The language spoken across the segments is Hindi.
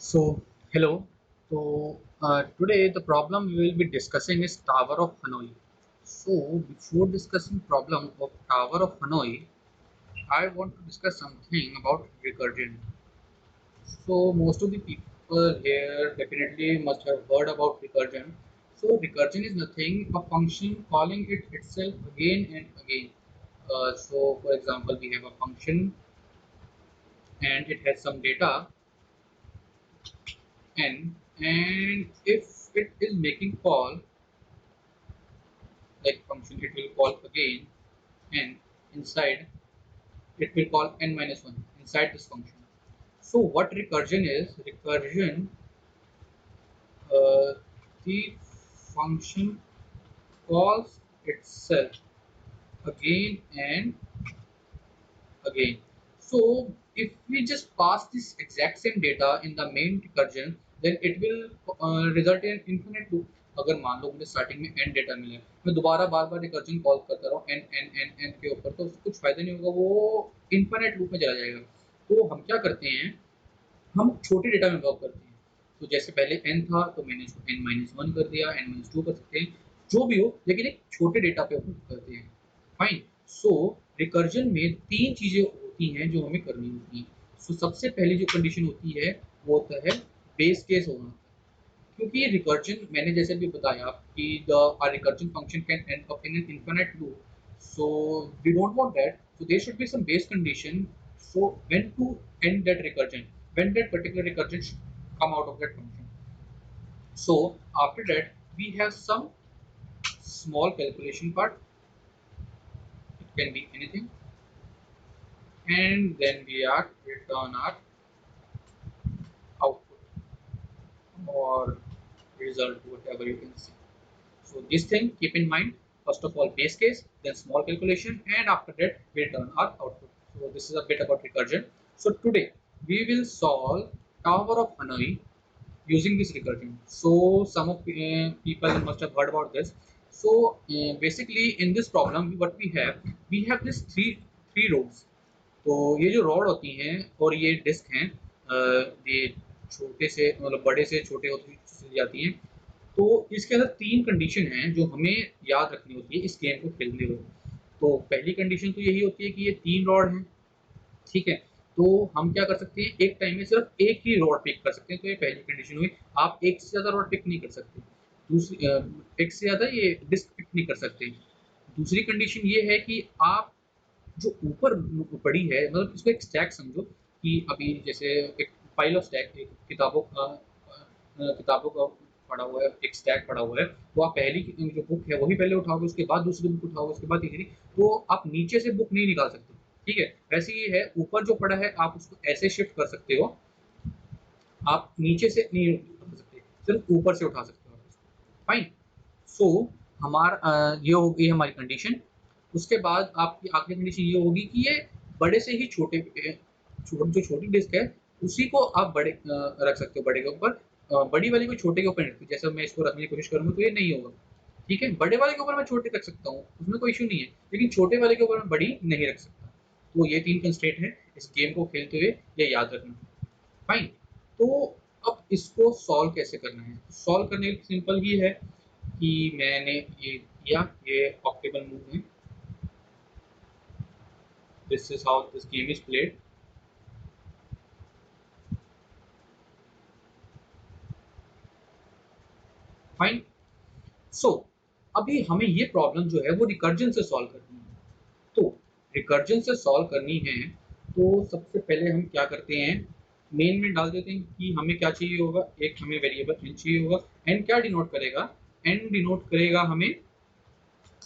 So, hello. Today the problem we will be discussing is Tower of Hanoi. So, before discussing problem of Tower of Hanoi, I want to discuss something about recursion. So, most of the people here definitely must have heard about recursion. So, recursion is nothing a function calling it itself again and again. For example, we have a function and it has some data n, and if it is making call like function, it will call again n inside, it will call n minus 1 inside this function. So what recursion is? Recursion, uh, the function calls itself again and again. So if we just pass this exact same data in the main recursion, then it will result in infinite loop. अगर मान लो मुझे स्टार्टिंग में n डेटा मिले, मैं दोबारा बार बार रिकर्जन कॉल करता रहूँ n n n n के ऊपर, तो उससे कुछ फायदा नहीं होगा, वो इन्फिनिट लूप में चला जाएगा। तो हम क्या करते हैं, हम छोटे डेटा में वर्क करते हैं। तो जैसे पहले n था तो मैंने इसको n माइनस वन कर दिया, n माइनस टू कर सकते हैं, जो भी हो, लेकिन एक छोटे डेटा पे वर्क करते हैं। फाइन। सो रिकर्जन में तीन चीजें होती हैं जो हमें करनी होती हैं। सो सबसे पहली जो कंडीशन होती है वो होता है बेस केस होना। क्योंकि ये रिकर्जन मैंने जैसे भी बताया कि the recursion function can and up in an infinite loop, so we don't want that, so there should be some base condition, so when to end that recursion, when that particular recursion should come out of that function. So after that we have some small calculation part, it can be anything, and then we are return our output or result, whatever you can see. So this thing keep in mind, first of all base case, then small calculation, and after that we return our output. So this is a bit about recursion. So today we will solve Tower of Hanoi using this recursion. So some of people must have heard about this. So basically in this problem what we have this three rows. तो ये जो रॉड होती हैं और ये डिस्क हैं, ये छोटे से मतलब बड़े से छोटे होती चली जाती हैं। तो इसके अंदर तीन कंडीशन हैं जो हमें याद रखनी होती है इस गेम को खेलते हुए। तो पहली कंडीशन तो यही होती है कि ये तीन रॉड हैं, ठीक है। तो हम क्या कर सकते हैं, एक टाइम में सिर्फ एक ही रॉड पिक कर सकते हैं, तो ये पहली कंडीशन हुई। आप एक से ज़्यादा रॉड पिक नहीं कर सकते। दूसरी एक से ज़्यादा ये डिस्क पिक नहीं कर सकते। दूसरी कंडीशन ये है कि आप जो ऊपर पड़ी है, मतलब इसको एक स्टैक समझो कि अभी जैसे एक पाइल ऑफ स्टैक, एक किताबों का पड़ा हुआ है, एक स्टैक पड़ा हुआ है। तो आप पहली जो बुक है वही पहले उठाओगे, उसके बाद दूसरी बुक उठाओगे, उसके बाद तीसरी। तो आप नीचे से बुक नहीं निकाल सकते, ठीक है। वैसे ये है, ऊपर जो पड़ा है आप उसको ऐसे शिफ्ट कर सकते हो, आप नीचे से नहीं उठा सकते, सिर्फ ऊपर से उठा सकते हो। फाइन। सो हमारा ये होगी हमारी कंडीशन। उसके बाद आपकी आखिरी कंडीशन ये होगी कि ये बड़े से ही छोटे जो छोटी डिस्क है उसी को आप बड़े रख सकते हो, बड़े के ऊपर। बड़ी वाली को छोटे के ऊपर रखते, जैसे मैं इसको रखने की कोशिश करूंगा तो ये नहीं होगा, ठीक है। बड़े वाले के ऊपर मैं छोटे रख सकता हूँ, उसमें कोई इशू नहीं है, लेकिन छोटे वाले के ऊपर मैं बड़ी नहीं रख सकता। तो ये तीन कंस्ट्रेंट है इस गेम को खेलते हुए, ये याद रखना। फाइन। तो अब इसको सॉल्व कैसे करना है? सॉल्व करने सिंपल ही है कि मैंने ये किया, ये ऑक्टेबल मूव है, this is how this game is played. Fine. So अभी हमें ये प्रॉब्लम जो है वो रिकर्जन से सॉल्व करनी है। तो रिकर्जन से सॉल्व करनी है तो सबसे पहले हम क्या करते हैं, मेन में डाल देते हैं कि हमें क्या चाहिए होगा, एक हमें वेरिएबल एन चाहिए होगा। एन क्या डिनोट करेगा? एन डिनोट करेगा हमें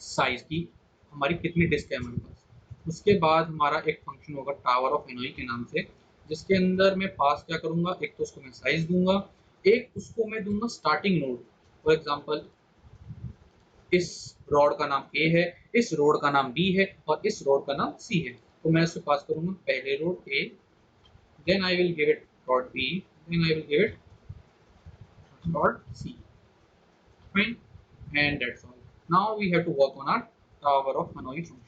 साइज की, हमारी कितनी डिस्क है हमारे पास। उसके बाद हमारा एक फंक्शन होगा टावर ऑफ हेनोई के नाम से, जिसके अंदर मैं पास क्या करूंगा, एक तो उसको मैं साइज दूंगा, एक उसको मैं दूंगा स्टार्टिंग नोड। फॉर एग्जांपल इस रॉड का नाम ए है, इस रोड का नाम बी है और इस रोड का नाम सी है। तो मैं उसको पास करूंगा पहले rod A, then I will give it dot B, then I will give it dot C. Fine. And that's all. Now we have to work on our tower of Hanoi function.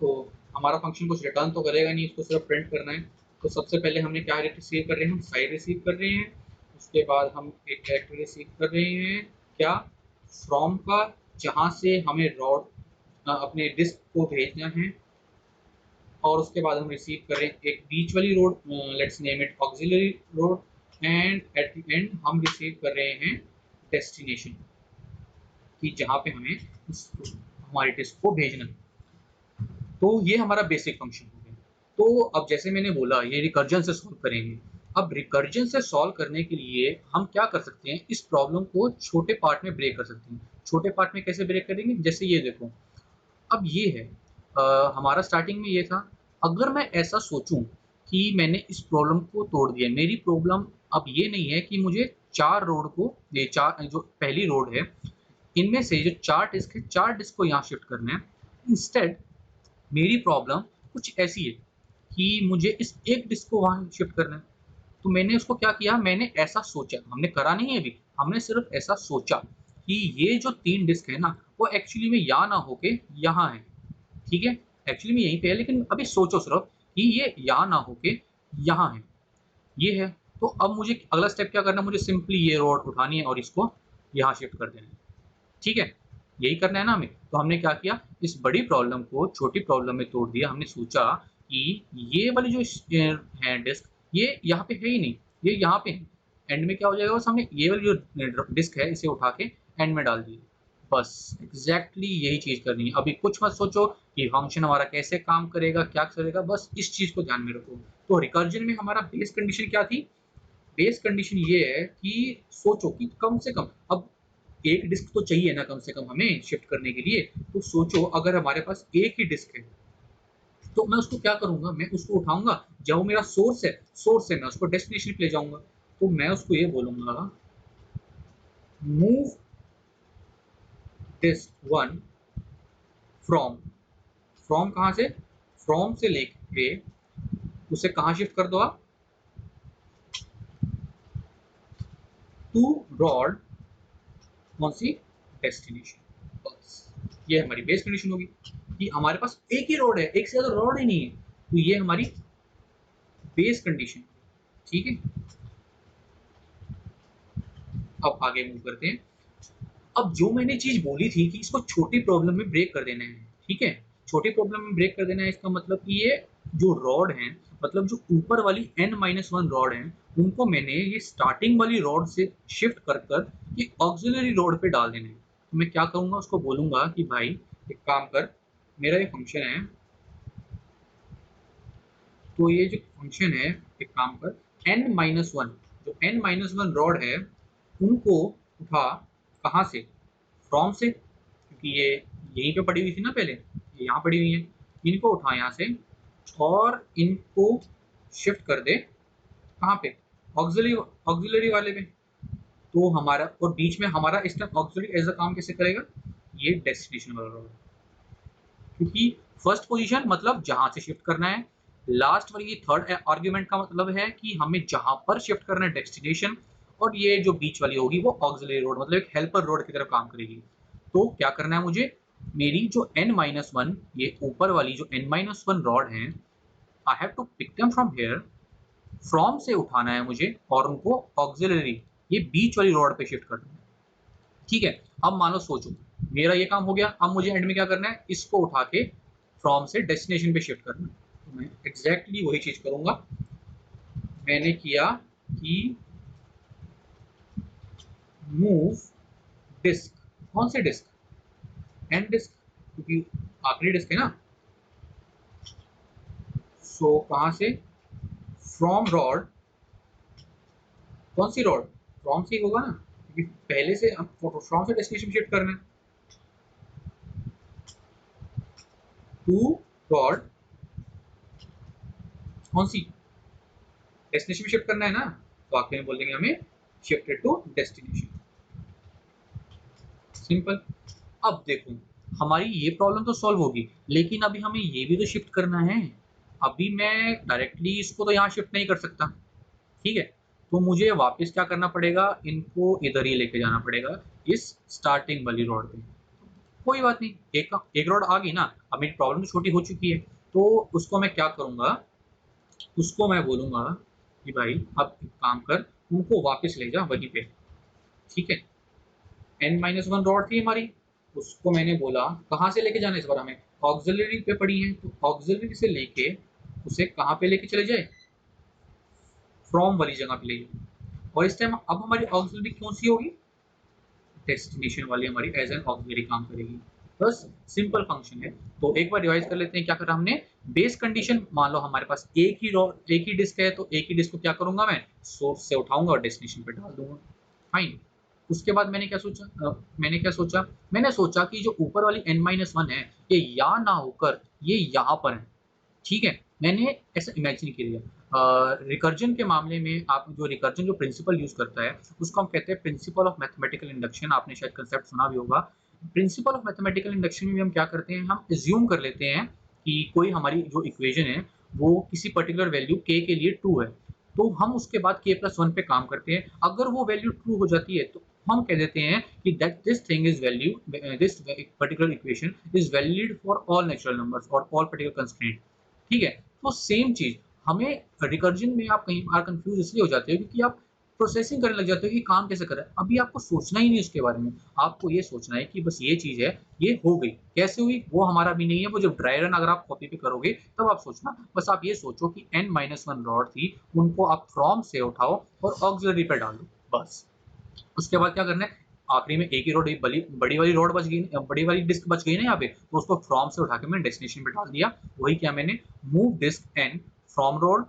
तो हमारा फंक्शन कुछ रिटर्न तो करेगा नहीं, इसको सिर्फ प्रिंट करना है। तो सबसे पहले हमने क्या रिसीव कर रहे हैं, हम साइड रिसीव कर रहे हैं। उसके बाद हम एक कैरेक्टर रिसीव कर रहे हैं, क्या, फ्रॉम का, जहाँ से हमें रॉड अपने डिस्क को भेजना है। और उसके बाद हम रिसीव कर रहे हैं एक बीच वाली road, let's name it auxiliary road. And at the end हम रिसीव कर रहे हैं डेस्टिनेशन, कि जहाँ पे हमें हमारे डिस्क को भेजना है। तो ये हमारा बेसिक फंक्शन हो गया। तो अब जैसे मैंने बोला, ये रिकर्जन से सॉल्व करेंगे। अब रिकर्जन से सॉल्व करने के लिए हम क्या कर सकते हैं, इस प्रॉब्लम को छोटे पार्ट में ब्रेक कर सकते हैं। छोटे पार्ट में कैसे ब्रेक करेंगे, जैसे ये देखो, अब ये है, हमारा स्टार्टिंग में ये था। अगर मैं ऐसा सोचूं कि मैंने इस प्रॉब्लम को तोड़ दिया, मेरी प्रॉब्लम अब ये नहीं है कि मुझे चार रोड को, ये चार जो पहली रोड है, इनमें से जो चार डिस्क है, चार डिस्क को यहाँ शिफ्ट करना है। इंस्टेड मेरी प्रॉब्लम कुछ ऐसी है कि मुझे इस एक डिस्क को वहाँ शिफ्ट करना है। तो मैंने उसको क्या किया, मैंने ऐसा सोचा, हमने करा नहीं है अभी, हमने सिर्फ ऐसा सोचा कि ये जो तीन डिस्क है ना, वो एक्चुअली में यहाँ ना होके यहाँ है। ठीक है, एक्चुअली में यहीं पे है, लेकिन अभी सोचो सिर्फ कि ये यहाँ ना होके यहाँ है, ये है। तो अब मुझे अगला स्टेप क्या करना है, मुझे सिंपली ये रोड उठानी है और इसको यहाँ शिफ्ट कर देना है। ठीक है, यही करना है ना हमें। तो हमने क्या किया, इस बड़ी प्रॉब्लम को छोटी प्रॉब्लम में तोड़ दिया। हमने सोचा कि ये वाली जो है डिस्क, ये यहाँ पे है ही नहीं, ये यहाँ पे है। एंड में क्या हो जाएगा, बस हमने ये वाली जो डिस्क है इसे उठा के एंड में डाल दी। बस एग्जैक्टली यही चीज करनी है। अभी कुछ मत सोचो कि फंक्शन हमारा कैसे काम करेगा, क्या करेगा, बस इस चीज को ध्यान में रखो। तो रिकर्जन में हमारा बेस कंडीशन क्या थी, बेस कंडीशन ये है कि सोचो कि कम से कम, अब एक डिस्क तो चाहिए ना कम से कम हमें शिफ्ट करने के लिए। तो सोचो अगर हमारे पास एक ही डिस्क है, तो मैं उसको क्या करूंगा, मैं उसको उठाऊंगा, जो मेरा सोर्स है मैं उसको डेस्टिनेशन पे ले जाऊंगा। तो मैं उसको ये बोलूंगा, move disk one from, from कहाँ से, फ्रॉम से लेके उसे कहाँ शिफ्ट कर दो आप, टू रॉड, कौन सी, डेस्टिनेशन। बस ये हमारी बेस कंडीशन होगी कि हमारे पास एक ही रोड है, एक से ज्यादा रोड ही नहीं है। तो ये हमारी बेस कंडीशन। ठीक है, अब आगे मूव करते हैं। अब जो मैंने चीज बोली थी कि इसको छोटी प्रॉब्लम में ब्रेक कर देना है, ठीक है, छोटी प्रॉब्लम में ब्रेक कर देना है, इसका मतलब कि ये जो रॉड है, मतलब जो ऊपर वाली n-1 रॉड है, उनको मैंने ये स्टार्टिंग वाली रॉड से शिफ्ट कर कर ये ऑक्सिलरी रॉड पे डाल देना है। तो मैं क्या करूंगा, उसको बोलूंगा कि भाई एक काम कर, मेरा ये फंक्शन है, तो ये जो फंक्शन है, एक काम कर, n-1, जो n-1 रॉड है उनको उठा, कहाँ से, फ्रॉम से, क्योंकि ये यहीं पे पड़ी हुई थी ना पहले, ये यहाँ पड़ी हुई है, इनको उठा यहाँ से और इनको शिफ्ट कर दे कहाँ पे, ऑक्सिलरी ऑक्सिलरी वाले पे। तो हमारा, और बीच में हमारा इस टाइम ऑक्सिलरी एज अ काम कैसे करेगा, ये डेस्टिनेशन वाला रोड, क्योंकि फर्स्ट पोजीशन मतलब जहां से शिफ्ट करना है, लास्ट वाली थर्ड आर्ग्यूमेंट का मतलब है कि हमें जहां पर शिफ्ट करना है डेस्टिनेशन, और ये जो बीच वाली होगी वो ऑक्सिलरी रोड, मतलब एक हेल्पर रोड की तरह काम करेगी। तो क्या करना है मुझे, मेरी जो n-1, ये ऊपर वाली जो n-1 रॉड है, I have to pick them from here, from से उठाना है मुझे और उनको ऑक्सिलरी, ये बीच वाली रॉड पे शिफ्ट करना है। ठीक है, अब मान लो सोचो मेरा ये काम हो गया, अब मुझे एंड में क्या करना है, इसको उठा के फ्रॉम से डेस्टिनेशन पे शिफ्ट करना है। तो मैं एग्जैक्टली वही चीज करूंगा मैंने किया कि मूव डिस्क, कौन से डिस्क, एंड डिस्क, क्योंकि आखिरी डिस्क है ना। सो कहां से, फ्रॉम रॉड, कौन सी रॉड, फ्रॉम से ही होगा ना, क्योंकि पहले से फ्रॉम से डेस्टिनेशन शिफ्ट करना है, टू रॉड, कौन सी, डेस्टिनेशन में शिफ्ट करना है ना। तो आखिर में बोल देंगे हमें शिफ्टेड टू डेस्टिनेशन, सिंपल। अब देखो हमारी ये प्रॉब्लम तो सॉल्व होगी, लेकिन अभी हमें ये भी तो शिफ्ट करना है। अभी मैं डायरेक्टली इसको तो यहाँ शिफ्ट नहीं कर सकता, ठीक है, तो मुझे वापस क्या करना पड़ेगा, इनको इधर ही लेके जाना पड़ेगा, इस स्टार्टिंग वाली रोड पे। कोई बात नहीं, एक रोड आ गई ना, अब मेरी प्रॉब्लम तो छोटी हो चुकी है। तो उसको मैं क्या करूंगा, उसको मैं बोलूंगा कि भाई अब एक काम कर, उनको वापस ले जा वहीं पे। ठीक है, n-1 रॉड थी हमारी, उसको मैंने बोला कहाँ से लेके जाना है इस बार हमें, ऑक्सिलरी पे पड़ी है, तो ऑक्सिलरी से लेके उसे कहाँ पे लेके चले जाए, फ्रॉम वाली जगह पे ले जाए। और इस टाइम अब हमारी ऑक्सिलरी कौन सी होगी, डेस्टिनेशन वाली हमारी एज एन ऑक्सिलरी काम करेगी। बस सिंपल फंक्शन है। तो एक बार रिवाइज कर लेते हैं क्या करा हमने। बेस कंडीशन, मान लो हमारे पास एक ही डिस्क है, तो एक ही डिस्क को क्या करूंगा मैं, सोर्स से उठाऊंगा और डेस्टिनेशन पे डाल दूंगा। फाइन। उसके बाद मैंने क्या सोचा, मैंने सोचा कि जो ऊपर वाली n-1 है, ये या ना होकर ये यहाँ पर है। ठीक है, मैंने ऐसा इमेजिन किया। रिकर्जन के मामले में आप जो रिकर्जन जो प्रिंसिपल यूज करता है उसको हम कहते हैं प्रिंसिपल ऑफ मैथमेटिकल इंडक्शन। आपने शायद कंसेप्ट सुना भी होगा। प्रिंसिपल ऑफ मैथमेटिकल इंडक्शन में हम क्या करते हैं, हम एज्यूम कर लेते हैं कि कोई हमारी जो इक्वेशन है वो किसी पर्टिकुलर वैल्यू k के लिए ट्रू है, तो हम उसके बाद k+1 पे काम करते हैं। अगर वो वैल्यू ट्रू हो जाती है तो हम कह देते हैं कि that this thing is value, this particular equation is valid for all natural numbers और ऑल पर्टिकुलर कंस्ट्रेंट। ठीक है, तो सेम चीज हमें रिकर्जन में आप कहीं बार कंफ्यूज इसलिए हो जाते हो क्योंकि आप प्रोसेसिंग करने लग जाते हो कि काम कैसे कर रहा है, अभी आपको सोचना ही नहीं उसके बारे में। आपको ये सोचना है कि बस ये चीज है, ये हो गई, कैसे हुई वो हमारा भी नहीं है। वो जब ड्राई रन अगर आप कॉपी पे करोगे तब आप सोचना, बस आप ये सोचो कि n-1 रॉड थी, उनको आप फ्रॉम से उठाओ और ऑक्सिलरी पे डाल दो, बस। उसके बाद क्या करना है, आखिरी में एक ही रोड, बड़ी वाली रोड बच गई, बड़ी वाली डिस्क बच गई ना यहाँ पे, तो उसको फ्रॉम से उठा के मैंने डेस्टिनेशन पे डाल दिया। वही क्या मैंने, move disk n from rod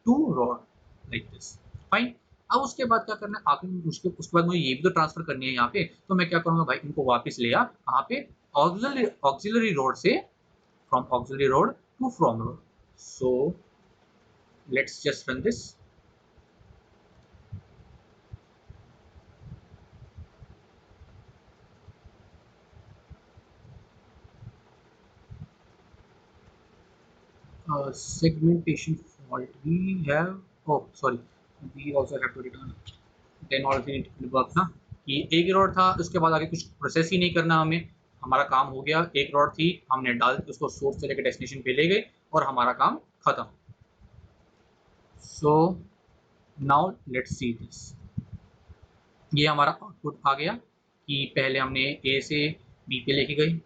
to rod, like this. Fine. अब उसके बाद क्या करना है, आखिर में उसके बाद मुझे ये भी तो ट्रांसफर करनी है यहाँ पे, तो मैं क्या करूंगा भाई, इनको वापस ले आ कहाँ पे, ऑक्सिलरी रोड से, from auxiliary rod to from rod. So let's just run this. Segmentation fault we have, oh sorry, we also have to return, then all the debug ना, कि एक रोड था उसके बाद आगे कुछ प्रोसेस ही नहीं करना हमें, हमारा काम हो गया। एक रोड थी, हमने डाल उसको सोर्स से लेकर डेस्टिनेशन पे ले गए और हमारा काम खत्म। So now let's see this. ये हमारा आउटपुट आ गया कि पहले हमने ए से बी पे लेके गए।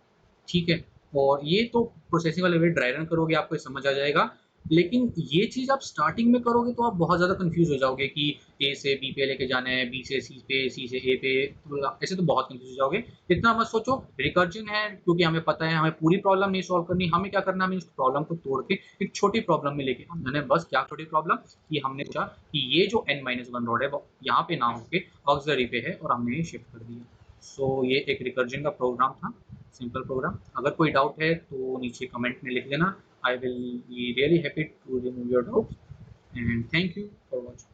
ठीक है, और ये तो प्रोसेसिंग वाले वे ड्राई रन करोगे आपको समझ आ जाएगा। लेकिन ये चीज़ आप स्टार्टिंग में करोगे तो आप बहुत ज़्यादा कंफ्यूज हो जाओगे कि ए से बी पे लेके जाना है, बी से सी पे, सी से ए पे, तो ऐसे तो बहुत कंफ्यूज हो जाओगे। इतना मत सोचो, रिकर्जन है क्योंकि हमें पता है हमें पूरी प्रॉब्लम नहीं सॉल्व करनी। हमें क्या करना है, हमें उस प्रॉब्लम को तोड़ के एक छोटी प्रॉब्लम में लेके आना है। बस क्या छोटी प्रॉब्लम, कि हमने सोचा कि ये जो n-1 रोड है वो यहाँ पे ना होके ऑक्सिलरी पे है और हमने ये शिफ्ट कर दिया। सो ये एक रिकर्जन का प्रोग्राम था, सिंपल प्रोग्राम। अगर कोई डाउट है तो नीचे कमेंट में लिख देना। I will be really happy to remove your doubt and thank you for watching.